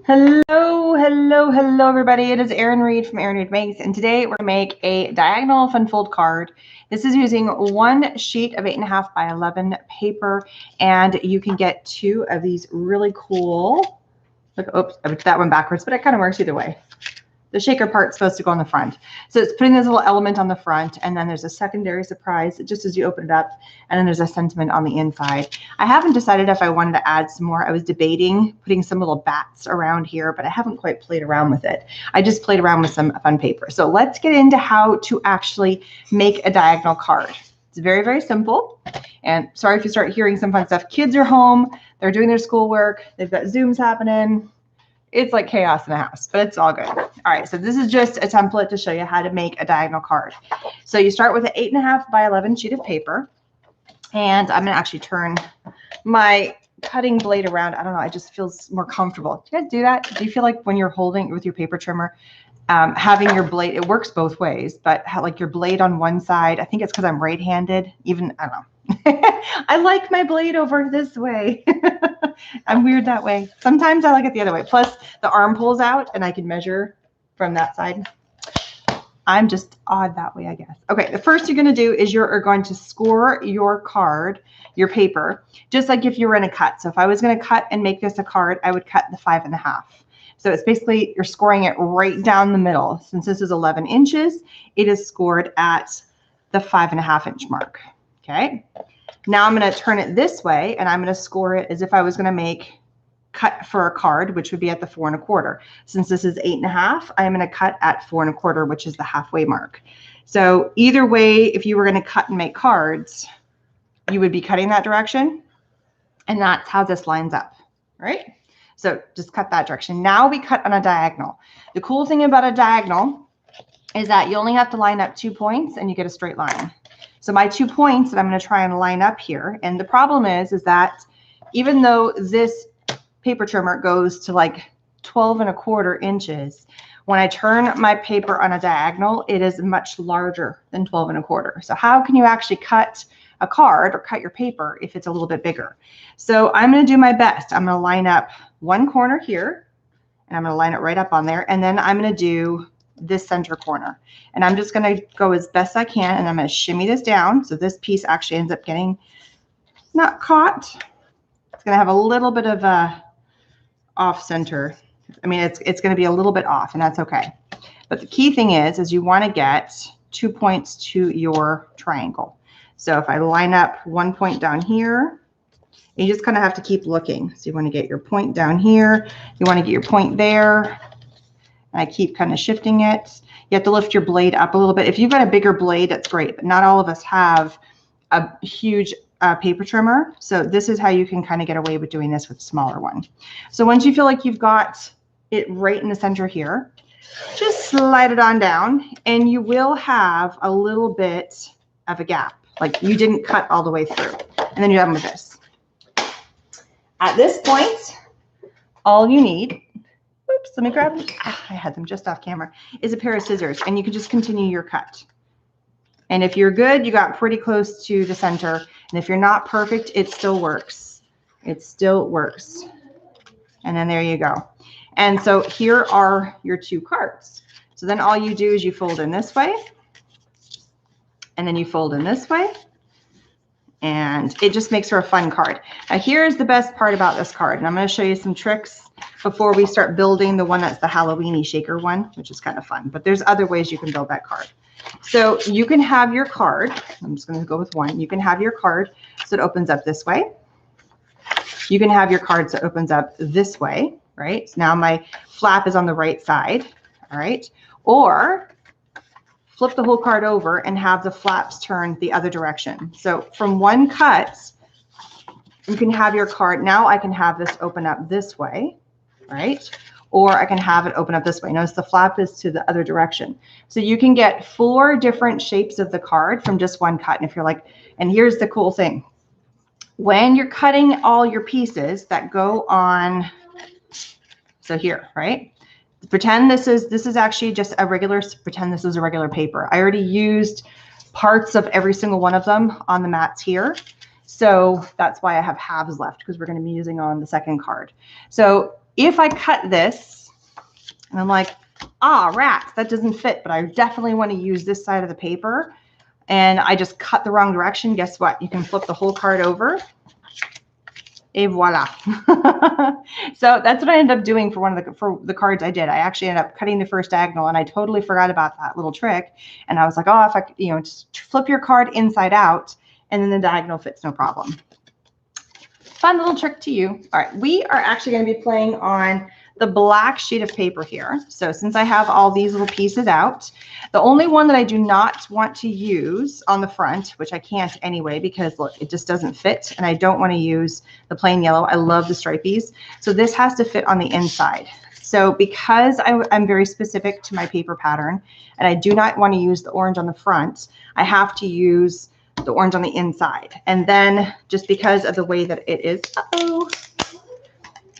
Hello, everybody. It is Erin Reed from Erin Reed Makes, and today we're going to make a diagonal fun fold card. This is using one sheet of 8.5 by 11 paper, and you can get two of these really cool. Look, oops, I put that one backwards, but it kind of works either way. The shaker part's supposed to go on the front. So it's putting this little element on the front, and then there's a secondary surprise just as you open it up, and then there's a sentiment on the inside. I haven't decided if I wanted to add some more. I was debating putting some little bats around here, but I haven't quite played around with it. I just played around with some fun paper. So let's get into how to actually make a diagonal card. It's very, very simple. And sorry if you start hearing some fun stuff. Kids are home. They're doing their schoolwork. They've got Zooms happening. It's like chaos in the house, but it's all good. All right, so this is just a template to show you how to make a diagonal card. So you start with an 8.5 by 11 sheet of paper, and I'm gonna actually turn my cutting blade around. I don't know, it just feels more comfortable. Do you guys do that? Do you feel like when you're holding with your paper trimmer, having your blade, it works both ways, but like your blade on one side, I think it's because I'm right-handed, even, I don't know. I like my blade over this way. I'm weird that way. Sometimes I like it the other way. Plus the arm pulls out and I can measure from that side. I'm just odd that way, I guess. Okay, the first you're going to do is you're going to score your card, your paper, just like if you were in a cut. So if I was going to cut and make this a card, I would cut the 5.5. So it's basically, you're scoring it right down the middle. Since this is 11 inches, it is scored at the 5.5 inch mark. Okay, now I'm going to turn it this way, and I'm going to score it as if I was going to make cut for a card, which would be at the 4 1/4. Since this is 8.5, I'm going to cut at 4 1/4, which is the halfway mark. So either way, if you were going to cut and make cards, you would be cutting that direction, and that's how this lines up, right? So just cut that direction. Now we cut on a diagonal. The cool thing about a diagonal is that you only have to line up 2 points, and you get a straight line. So my 2 points that I'm going to try and line up here, and the problem is that even though this paper trimmer goes to like 12 1/4 inches, when I turn my paper on a diagonal, it is much larger than 12 1/4. So how can you actually cut a card or cut your paper if it's a little bit bigger? So I'm going to do my best. I'm going to line up one corner here, and I'm going to line it right up on there, and then I'm going to do this center corner, and I'm just going to go as best I can, and I'm going to shimmy this down so this piece actually ends up getting not caught. It's going to have a little bit of a off center. I mean, it's going to be a little bit off, and that's okay. But the key thing is you want to get 2 points to your triangle. So if I line up 1 point down here, you just kind of have to keep looking. So you want to get your point down here, you want to get your point there. I keep kind of shifting it. You have to lift your blade up a little bit. If you've got a bigger blade, that's great, but not all of us have a huge paper trimmer. So this is how you can kind of get away with doing this with a smaller one. So once you feel like you've got it right in the center here, just slide it on down, and you will have a little bit of a gap, like you didn't cut all the way through. And then you have them with this. At this point, all you need, oops, let me grab them. I had them just off camera, is a pair of scissors, and you can just continue your cut. And if you're good, you got pretty close to the center. And if you're not perfect, it still works. It still works. And then there you go. And so here are your two cards. So then all you do is you fold in this way, and then you fold in this way, and it just makes for a fun card. Now here's the best part about this card, and I'm going to show you some tricks before we start building the one that's the Halloween-y shaker one, which is kind of fun, but there's other ways you can build that card. So you can have your card, I'm just going to go with one. You can have your card so it opens up this way. You can have your card so it opens up this way, right? So now my flap is on the right side, all right? Or flip the whole card over and have the flaps turn the other direction. So from one cut, you can have your card. Now I can have this open up this way, right? Or I can have it open up this way. Notice the flap is to the other direction. So you can get 4 different shapes of the card from just one cut. And if you're like, and here's the cool thing. When you're cutting all your pieces that go on, so here, right? Pretend this is actually just a regular, pretend this is a regular paper. I already used parts of every single one of them on the mats here. So that's why I have halves left, because we're going to be using on the second card. So if I cut this and I'm like, ah, rats, that doesn't fit, but I definitely want to use this side of the paper, and I just cut the wrong direction, guess what? You can flip the whole card over. Et voila. So that's what I ended up doing for the cards I did. I actually ended up cutting the first diagonal, and I totally forgot about that little trick. And I was like, oh, if I, just flip your card inside out, and then the diagonal fits no problem. Fun little trick to you. All right, we are actually going to be playing on the black sheet of paper here. So since I have all these little pieces out, the only one that I do not want to use on the front, which I can't anyway, because look, it just doesn't fit, and I don't want to use the plain yellow. I love the stripies. So this has to fit on the inside. So because I'm very specific to my paper pattern, and I do not want to use the orange on the front, I have to use the orange on the inside. And then just because of the way that it is,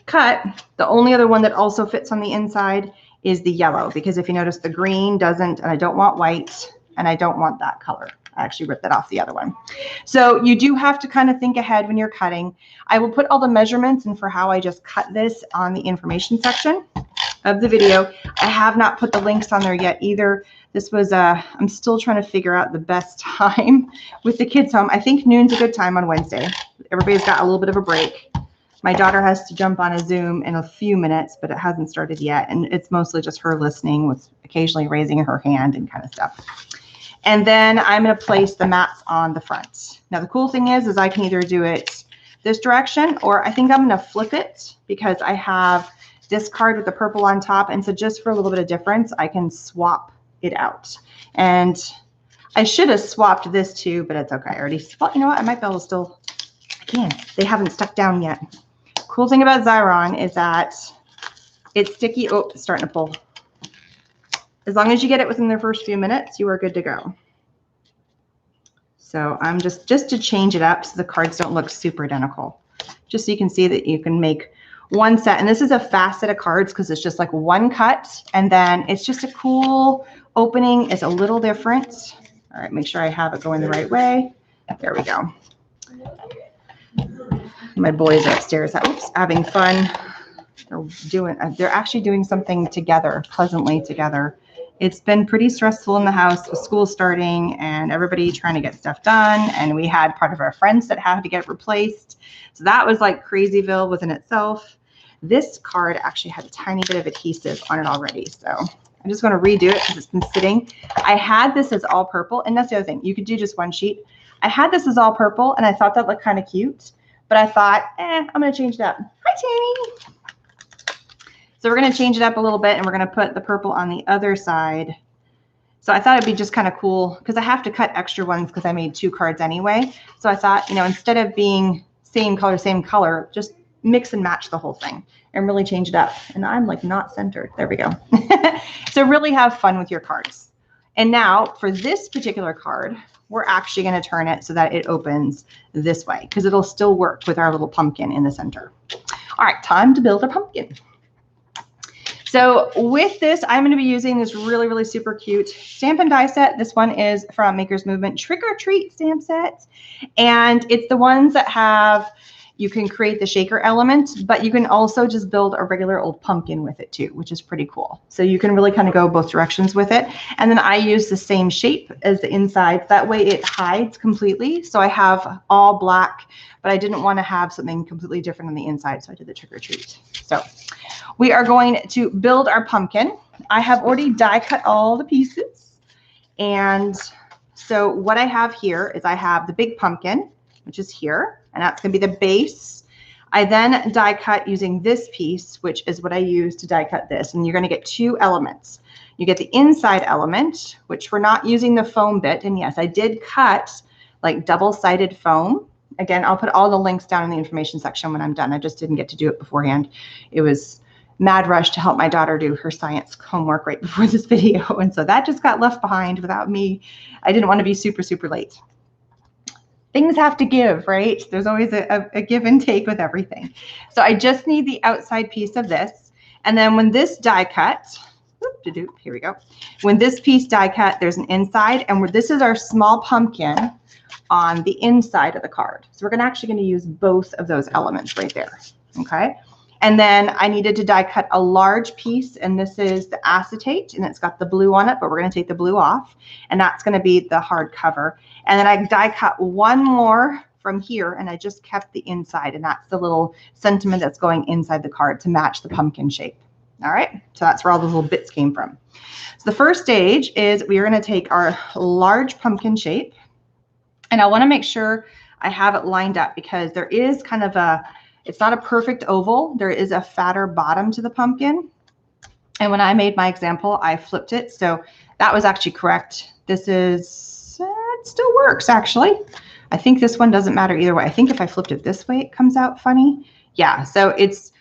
cut, the only other one that also fits on the inside is the yellow, because if you notice, the green doesn't, and I don't want white, and I don't want that color. I actually ripped that off the other one. So you do have to kind of think ahead when you're cutting. I will put all the measurements and for how I just cut this on the information section of the video. I have not put the links on there yet either. This was, I'm still trying to figure out the best time with the kids home. I think noon's a good time on Wednesday. Everybody's got a little bit of a break. My daughter has to jump on a Zoom in a few minutes, but it hasn't started yet. And it's mostly just her listening with occasionally raising her hand and kind of stuff. And then I'm going to place the mats on the front. Now, the cool thing is I can either do it this direction, or I think I'm going to flip it because I have this card with the purple on top. And so just for a little bit of difference, I can swap it out. And I should have swapped this too, but it's okay. I already, well, you know what? I might be able to still, I can. They haven't stuck down yet. Cool thing about Xyron is that it's sticky. Oh, it's starting to pull. As long as you get it within the first few minutes, you are good to go. So I'm just to change it up so the cards don't look super identical. Just so you can see that you can make one set. And this is a fast set of cards because it's just like one cut. And then it's just a cool opening. It's a little different. All right, make sure I have it going the right way. There we go. My boys are upstairs, having fun. They're actually doing something together, pleasantly together. It's been pretty stressful in the house with school starting and everybody trying to get stuff done. And we had part of our friends that had to get replaced. So that was like crazyville within itself. This card actually had a tiny bit of adhesive on it already. So I'm just going to redo it because it's been sitting. I had this as all purple, and that's the other thing. You could do just one sheet. I had this as all purple, and I thought that looked kind of cute. But I thought, I'm going to change it up. Hi, Tammy. So we're going to change it up a little bit, and we're going to put the purple on the other side. So I thought it'd be just kind of cool because I have to cut extra ones because I made 2 cards anyway. So I thought, instead of being same color, just mix and match the whole thing and really change it up. And I'm like not centered. There we go. So really have fun with your cards. And now for this particular card, we're actually going to turn it so that it opens this way because it'll still work with our little pumpkin in the center. All right, time to build a pumpkin. So with this, I'm going to be using this really, really super cute stamp and die set. This one is from Maker's Movement Trick or Treat stamp set. And it's the ones that have, you can create the shaker element, but you can also just build a regular old pumpkin with it too, which is pretty cool. So you can really kind of go both directions with it. And then I use the same shape as the inside. That way it hides completely. So I have all black, but I didn't want to have something completely different on the inside. So I did the trick or treat. So we are going to build our pumpkin. I have already die cut all the pieces. And so what I have here is I have the big pumpkin, which is here, and that's going to be the base. I then die cut using this piece, which is what I use to die cut this. And you're going to get 2 elements. You get the inside element, which we're not using the foam bit. And yes, I did cut like double-sided foam. Again, I'll put all the links down in the information section when I'm done. I just didn't get to do it beforehand. It was mad rush to help my daughter do her science homework right before this video. And so that just got left behind without me. I didn't want to be super, super late. Things have to give, right? There's always a give and take with everything. So I just need the outside piece of this. And then when this die cut, here we go. When this piece die cut, there's an inside, and this is our small pumpkin on the inside of the card. So we're actually going to use both of those elements right there. Okay. And then I needed to die cut a large piece, and this is the acetate, and it's got the blue on it, but we're going to take the blue off, and that's going to be the hard cover. And then I die cut one more from here, and I just kept the inside, and that's the little sentiment that's going inside the card to match the pumpkin shape. All right, so that's where all those little bits came from. So the first stage is we are going to take our large pumpkin shape, and I want to make sure I have it lined up because there is kind of a, it's not a perfect oval. There is a fatter bottom to the pumpkin. And when I made my example, I flipped it. So that was actually correct. This is, it still works actually. I think this one doesn't matter either way. I think if I flipped it this way, it comes out funny. Yeah, so it's,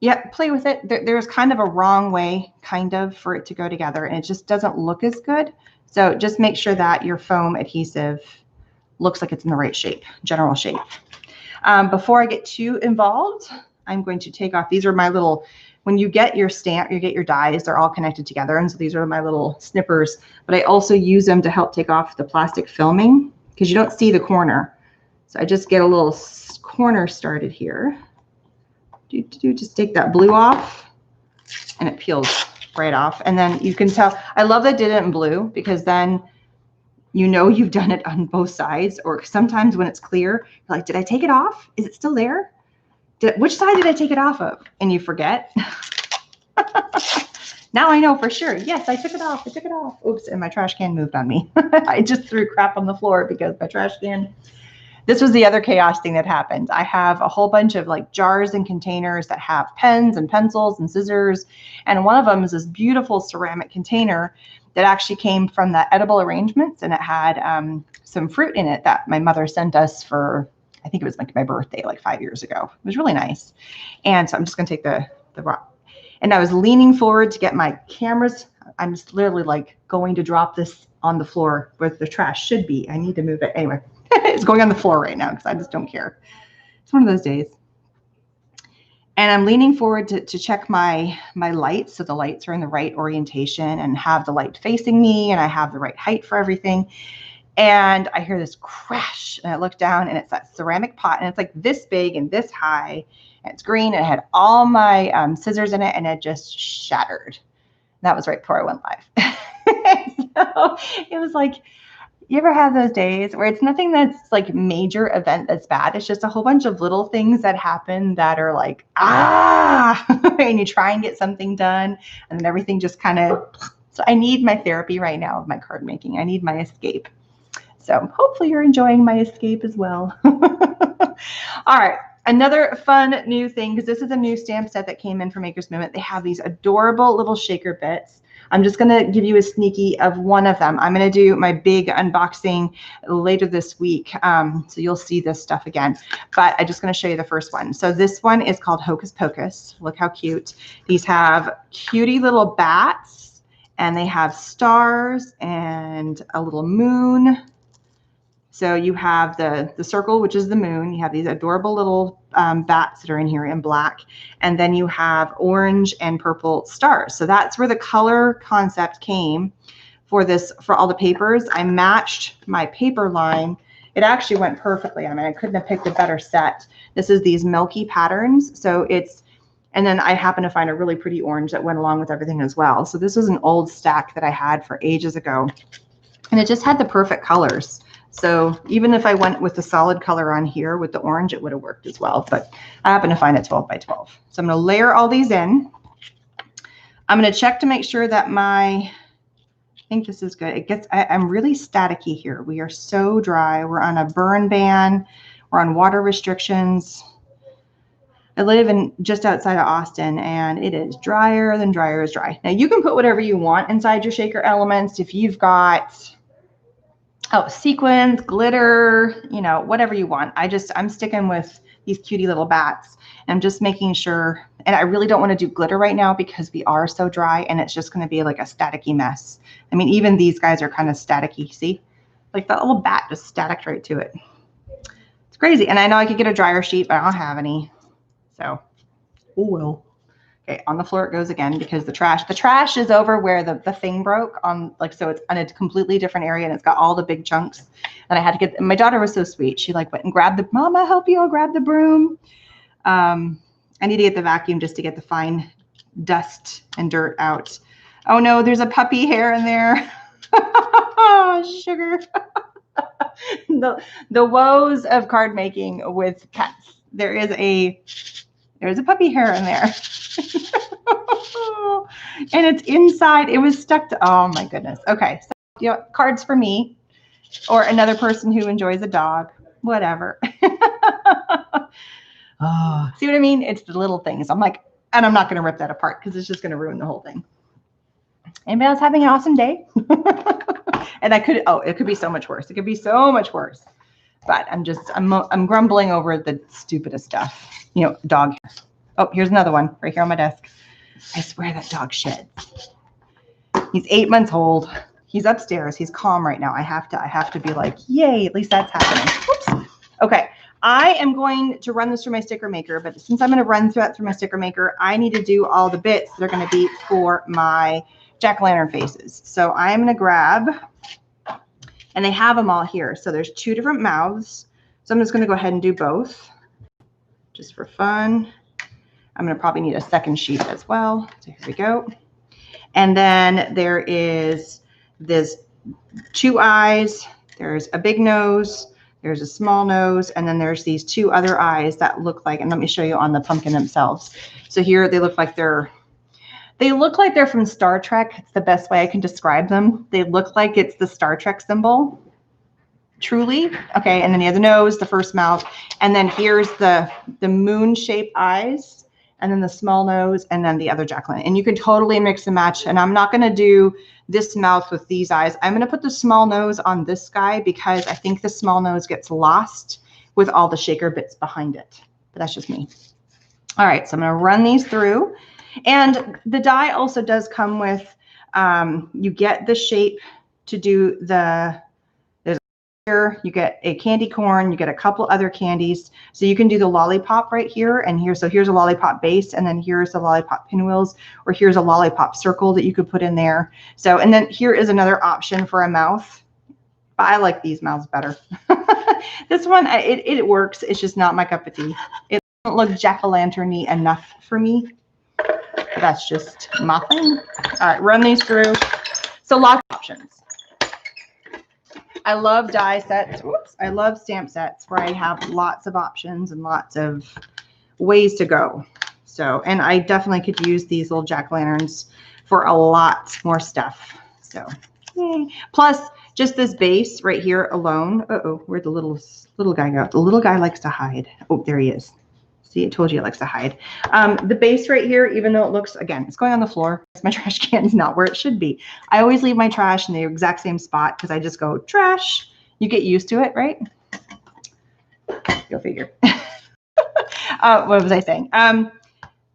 yeah, play with it. There's kind of a wrong way kind of for it to go together, and it just doesn't look as good. So just make sure that your foam adhesive looks like it's in the right shape, general shape. Before I get too involved, I'm going to take off, these are my little, when you get your stamp, you get your dies, they're all connected together. And so these are my little snippers, but I also use them to help take off the plastic filming because you don't see the corner. So I just get a little corner started here. Just take that blue off and it peels right off. And then you can tell, I love that I did it in blue because then you know you've done it on both sides, or sometimes when it's clear, you're like, did I take it off? Is it still there? Which side did I take it off of? And you forget. Now I know for sure. Yes, I took it off. I took it off. Oops, and my trash can moved on me. I just threw crap on the floor because my trash can. This was the other chaos thing that happened. I have a whole bunch of like jars and containers that have pens and pencils and scissors. And one of them is this beautiful ceramic container that actually came from the edible arrangements, and it had some fruit in it that my mother sent us for, I think it was like my birthday, like 5 years ago. It was really nice. And so I'm just going to take the rock. And I was leaning forward to get my cameras. I'm just literally like going to drop this on the floor where the trash should be. I need to move it. Anyway, it's going on the floor right now because I just don't care. It's one of those days. And I'm leaning forward to check my lights. So the lights are in the right orientation and have the light facing me, and I have the right height for everything. And I hear this crash, and I look down, and it's that ceramic pot, and it's like this big and this high, and it's green, and it had all my scissors in it, and it just shattered. That was right before I went live. So it was like, you ever have those days where it's nothing that's like major event that's bad. It's just a whole bunch of little things that happen that are like, and you try and get something done, and then everything just kind of, so I need my therapy right now of my card making. I need my escape. So hopefully you're enjoying my escape as well. All right. Another fun new thing, because this is a new stamp set that came in from Maker's Movement. They have these adorable little shaker bits. I'm just going to give you a sneaky of one of them. I'm going to do my big unboxing later this week. So you'll see this stuff again, but I'm just going to show you the first one. So this one is called Hocus Pocus. Look how cute. These have cutie little bats, and they have stars and a little moon. So you have the circle, which is the moon. You have these adorable little bats that are in here in black. And then you have orange and purple stars. So that's where the color concept came for this, for all the papers. I matched my paper line. It actually went perfectly. I mean, I couldn't have picked a better set. This is these milky patterns. So it's, and then I happened to find a really pretty orange that went along with everything as well. So this was an old stack that I had for ages ago. And it just had the perfect colors. So even if I went with the solid color on here with the orange, it would have worked as well. But I happen to find it 12 by 12. So I'm going to layer all these in. I'm going to check to make sure that I think this is good. It gets, I'm really staticky here. We are so dry. We're on a burn ban. We're on water restrictions. I live in just outside of Austin, and it is drier than drier is dry. Now you can put whatever you want inside your shaker elements. If you've got sequins, glitter, you know, whatever you want. I'm sticking with these cutie little bats. And I'm just making sure, and I really don't want to do glitter right now because we are so dry and it's just going to be like a staticky mess. I mean, even these guys are kind of staticky. See, like that little bat just staticked right to it. It's crazy. And I know I could get a dryer sheet, but I don't have any. So, oh well. Okay, on the floor it goes again because the trash is over where the thing broke on, like, so it's on a completely different area and it's got all the big chunks. And I had to get, my daughter was so sweet. She like went and grabbed the, Mom, I'll help you, I'll grab the broom. And I need to get the vacuum just to get the fine dust and dirt out. Oh no, there's a puppy hair in there. Sugar. The woes of card making with pets. There's a puppy hair in there. And it's inside. It was stuck to, oh my goodness. Okay, so you know, cards for me or another person who enjoys a dog, whatever. Oh, see what I mean? It's the little things. I'm like, and I'm not going to rip that apart because it's just going to ruin the whole thing. Anybody else having an awesome day? And it could be so much worse. It could be so much worse. But I'm grumbling over the stupidest stuff. You know, dog hair. Oh, here's another one right here on my desk. I swear that dog sheds. He's 8 months old. He's upstairs. He's calm right now. I have to be like, yay, at least that's happening. Oops. Okay. I am going to run this through my sticker maker, but since I'm going to run through my sticker maker, I need to do all the bits that are going to be for my jack-o'-lantern faces. So I'm going to grab, and they have them all here. So there's 2 different mouths. So I'm just going to go ahead and do both just for fun. I'm going to probably need a second sheet as well. So here we go. And then there is this 2 eyes. There's a big nose. There's a small nose. And then there's these 2 other eyes that look like, and let me show you on the pumpkin themselves. So here they look like they're from Star Trek. It's the best way I can describe them. They look like it's the Star Trek symbol. Truly. Okay. And then you have the nose, the first mouth. And then here's the moon-shaped eyes. And then the small nose, and then the other jack-o'-lantern. And you can totally mix and match. And I'm not going to do this mouth with these eyes. I'm going to put the small nose on this guy because I think the small nose gets lost with all the shaker bits behind it. But that's just me. All right, so I'm going to run these through. And the die also does come with, you get the shape to do here, you get a candy corn, you get a couple other candies. So you can do the lollipop right here and here. So here's a lollipop base, and then here's the lollipop pinwheels, or here's a lollipop circle that you could put in there. So, and then here is another option for a mouth. But I like these mouths better. This one, it works. It's just not my cup of tea. It doesn't look jack-o'-lantern-y enough for me. That's just my thing. All right, run these through. So lots of options. I love die sets. Whoops. I love stamp sets where I have lots of options and lots of ways to go. So, and I definitely could use these little jack-o'-lanterns for a lot more stuff. So, yay. Plus, just this base right here alone. Uh-oh, where'd the little guy go? The little guy likes to hide. Oh, there he is. See, I told you it likes to hide. The base right here, even though it looks, again, it's going on the floor. My trash can is not where it should be. I always leave my trash in the exact same spot because I just go, trash. You get used to it, right? Go figure. What was I saying?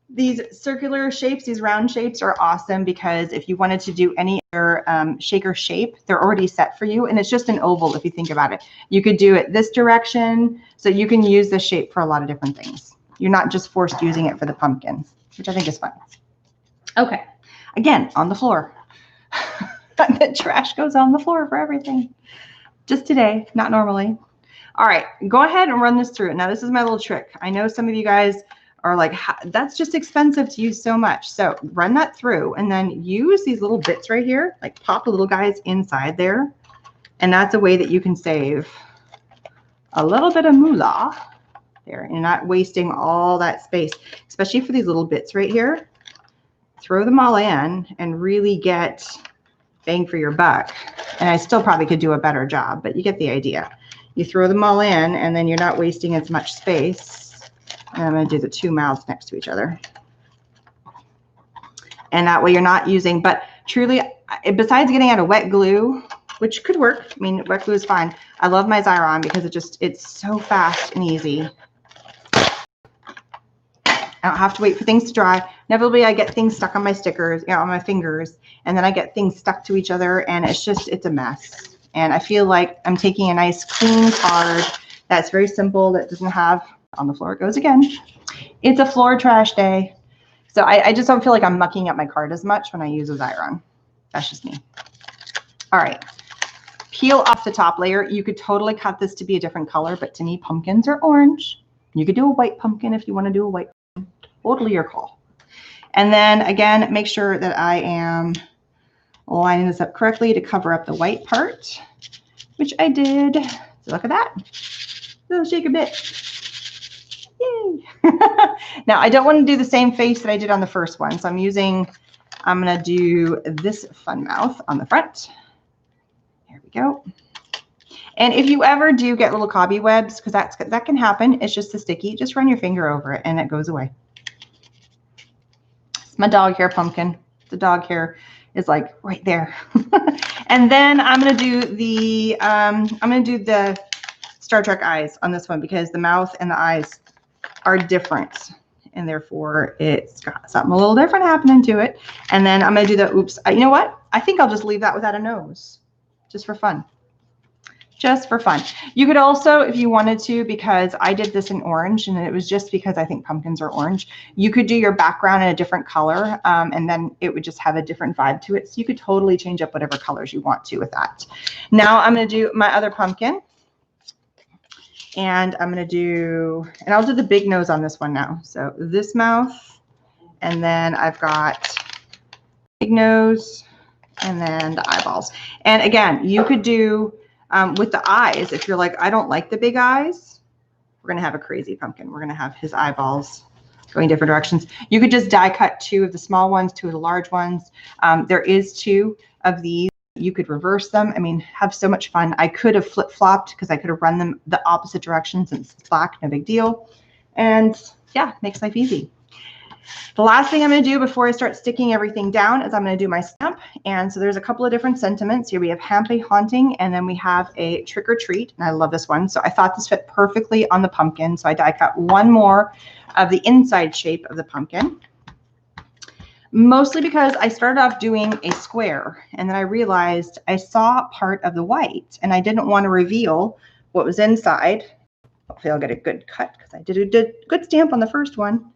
These circular shapes, these round shapes are awesome because if you wanted to do any other shaker shape, they're already set for you. And it's just an oval if you think about it. You could do it this direction. So you can use this shape for a lot of different things. You're not just forced using it for the pumpkin, which I think is fun. Okay, again, on the floor. The trash goes on the floor for everything. Just today, not normally. All right, go ahead and run this through. Now, this is my little trick. I know some of you guys are like, that's just expensive to use so much. So run that through and then use these little bits right here, like pop the little guys inside there. And that's a way that you can save a little bit of moolah there and not wasting all that space, especially for these little bits right here. Throw them all in and really get bang for your buck. And I still probably could do a better job, but you get the idea. You throw them all in and then you're not wasting as much space. And I'm going to do the 2 mouths next to each other. And that way you're not using, but truly, besides getting out of wet glue, which could work. I mean, wet glue is fine. I love my Xyron because it's so fast and easy. I don't have to wait for things to dry. Inevitably, I get things stuck on my stickers, you know, on my fingers, and then I get things stuck to each other, and it's a mess. And I feel like I'm taking a nice clean card that's very simple, that doesn't have, on the floor it goes again. It's a floor trash day. So I just don't feel like I'm mucking up my card as much when I use a Xyron. That's just me. All right. Peel off the top layer. You could totally cut this to be a different color, but to me, pumpkins are orange. You could do a white pumpkin if you want to do a white pumpkin. totally your call. And then again, make sure that I am lining this up correctly to cover up the white part, which I did. So look at that. It'll shake a bit. Yay. Now I don't want to do the same face that I did on the first one. So I'm going to do this fun mouth on the front. There we go. And if you ever do get little cobwebs, because that can happen, it's just a sticky, just run your finger over it and it goes away. It's my dog hair pumpkin. The dog hair is like right there. And then I'm gonna do the Star Trek eyes on this one because the mouth and the eyes are different. And therefore it's got something a little different happening to it. And then I'm gonna do the, oops, you know what? I think I'll just leave that without a nose, just for fun. Just for fun. You could also, if you wanted to, because I did this in orange and it was just because I think pumpkins are orange, you could do your background in a different color and then it would just have a different vibe to it. So you could totally change up whatever colors you want to with that. Now I'm going to do my other pumpkin and I'm going to do, and I'll do the big nose on this one now. So this mouth, and then I've got big nose and then the eyeballs. And again, you could do, with the eyes, if you're like, I don't like the big eyes, we're going to have a crazy pumpkin. We're going to have his eyeballs going different directions. You could just die cut 2 of the small ones, 2 of the large ones. There is 2 of these. You could reverse them. I mean, have so much fun. I could have flip-flopped because I could have run them the opposite direction since it's black, no big deal. And yeah, makes life easy. The last thing I'm going to do before I start sticking everything down is I'm going to do my stamp. And so there's a couple of different sentiments. Here we have happy haunting, and then we have a trick or treat. And I love this one. So I thought this fit perfectly on the pumpkin. So I die cut 1 more of the inside shape of the pumpkin. Mostly because I started off doing a square and then I realized I saw part of the white and I didn't want to reveal what was inside. Hopefully I'll get a good cut because I did a good stamp on the first one.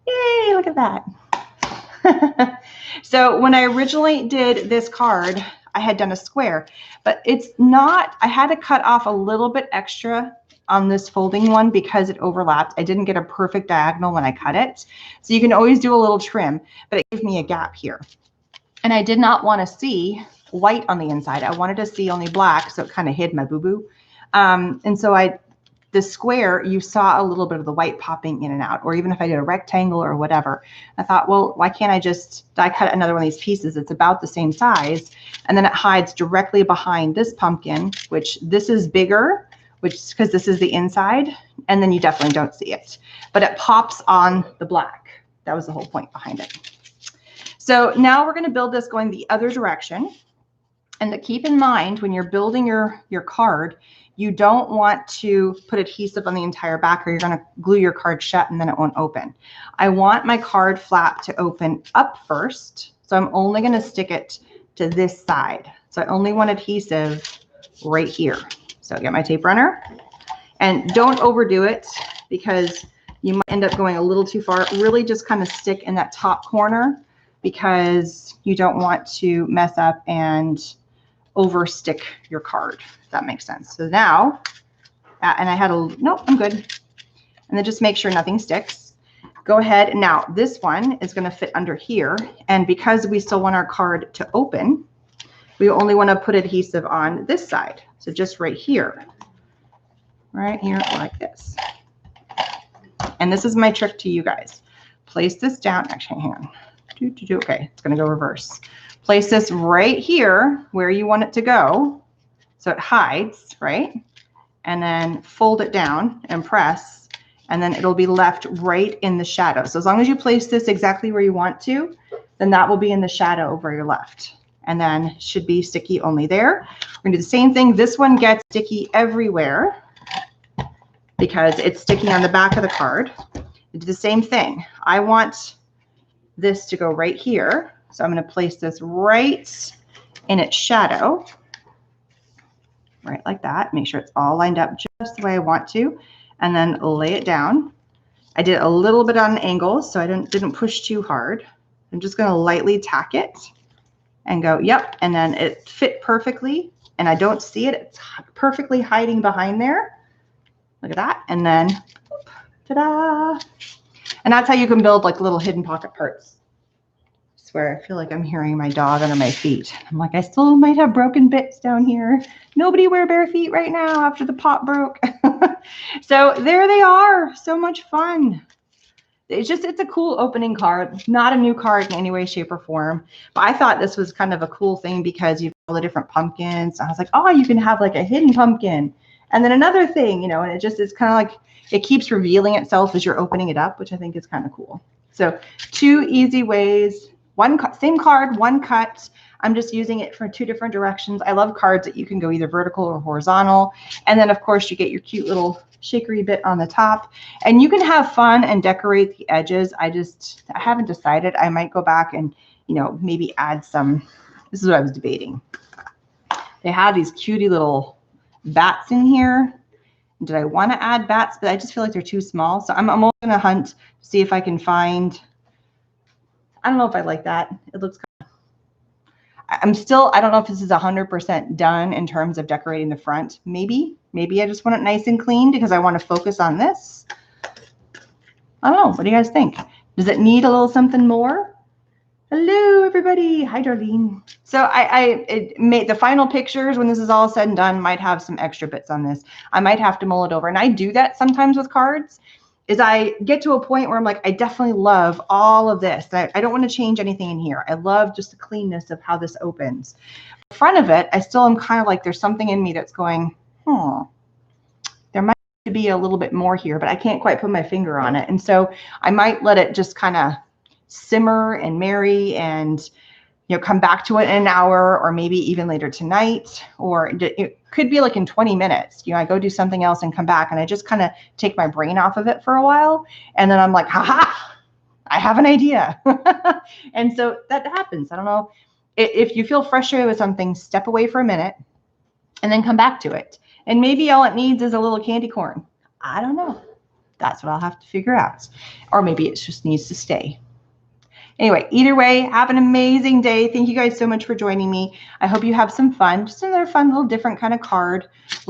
Yay, look at that. So when I originally did this card, I had done a square, but it's not, I had to cut off a little bit extra on this folding one because it overlapped. I didn't get a perfect diagonal when I cut it. So you can always do a little trim, but it gave me a gap here. And I did not want to see white on the inside. I wanted to see only black, so it kind of hid my boo-boo. And so the square, you saw a little bit of the white popping in and out, or even if I did a rectangle or whatever, I thought, well, why can't I just die cut another one of these pieces? It's about the same size. And then it hides directly behind this pumpkin, which this is bigger, which because this is the inside, and then you definitely don't see it, but it pops on the black. That was the whole point behind it. So now we're going to build this going the other direction. And to keep in mind, when you're building your card, you don't want to put adhesive on the entire back or you're going to glue your card shut and then it won't open. I want my card flap to open up first. So I'm only going to stick it to this side. So I only want adhesive right here. So I get my tape runner and don't overdo it because you might end up going a little too far. Really just kind of stick in that top corner because you don't want to mess up and overstick your card, if that makes sense. So now, and I had nope, I'm good. And then just make sure nothing sticks. Go ahead. Now this one is going to fit under here. And because we still want our card to open, we only want to put adhesive on this side. So just right here like this. And this is my trick to you guys. Place this down. Actually, hang on. Okay, it's going to go reverse. Place this right here where you want it to go so it hides, right? And then fold it down and press, and then it'll be left right in the shadow. So as long as you place this exactly where you want to, then that will be in the shadow over your left. And then should be sticky only there. We're going to do the same thing. This one gets sticky everywhere because it's sticking on the back of the card. We do the same thing. I want this to go right here. So I'm going to place this right in its shadow, right like that. Make sure it's all lined up just the way I want to, and then lay it down. I did a little bit on an angle, so I didn't push too hard. I'm just going to lightly tack it and go, yep, and then it fit perfectly, and I don't see it. It's perfectly hiding behind there. Look at that, and then, ta-da! And that's how you can build like little hidden pocket parts. I swear, I feel like I'm hearing my dog under my feet. I'm like, I still might have broken bits down here. Nobody wear bare feet right now after the pot broke. So there they are. So much fun. It's a cool opening card, not a new card in any way, shape, or form. But I thought this was kind of a cool thing because you've got all the different pumpkins. I was like, oh, you can have like a hidden pumpkin. And then another thing, and it's kind of like, it keeps revealing itself as you're opening it up, which I think is kind of cool. So 2 easy ways, same card, 1 cut. I'm just using it for 2 different directions. I love cards that you can go either vertical or horizontal. And then of course you get your cute little shakery bit on the top, and you can have fun and decorate the edges. I haven't decided. I might go back and, maybe add some, this is what I was debating. They have these cutie little bats in here. Did I want to add bats? But I just feel like they're too small. So I'm also going to hunt to see if I can find, I don't know if I like that. It looks kind of, I don't know if this is 100% done in terms of decorating the front. Maybe I just want it nice and clean because I want to focus on this. I don't know. What do you guys think? Does it need a little something more? Hello, everybody. Hi, Darlene. So it made the final pictures when this is all said and done might have some extra bits on this. I might have to mull it over. And I do that sometimes with cards. Is I get to a point where I'm like, I definitely love all of this. I don't want to change anything in here. I love just the cleanness of how this opens. In front of it, I still am kind of like, there's something in me that's going, there might be a little bit more here, but I can't quite put my finger on it. And so I might let it just kind of simmer and marry and, come back to it in an hour or maybe even later tonight, or it could be like in 20 minutes. I go do something else and come back and I just kind of take my brain off of it for a while. And then I'm like, haha, I have an idea. And so that happens. I don't know. If you feel frustrated with something, step away for a minute and then come back to it. And maybe all it needs is a little candy corn. I don't know. That's what I'll have to figure out. Or maybe it just needs to stay. Anyway, either way, have an amazing day. Thank you guys so much for joining me. I hope you have some fun. Just another fun little different kind of card.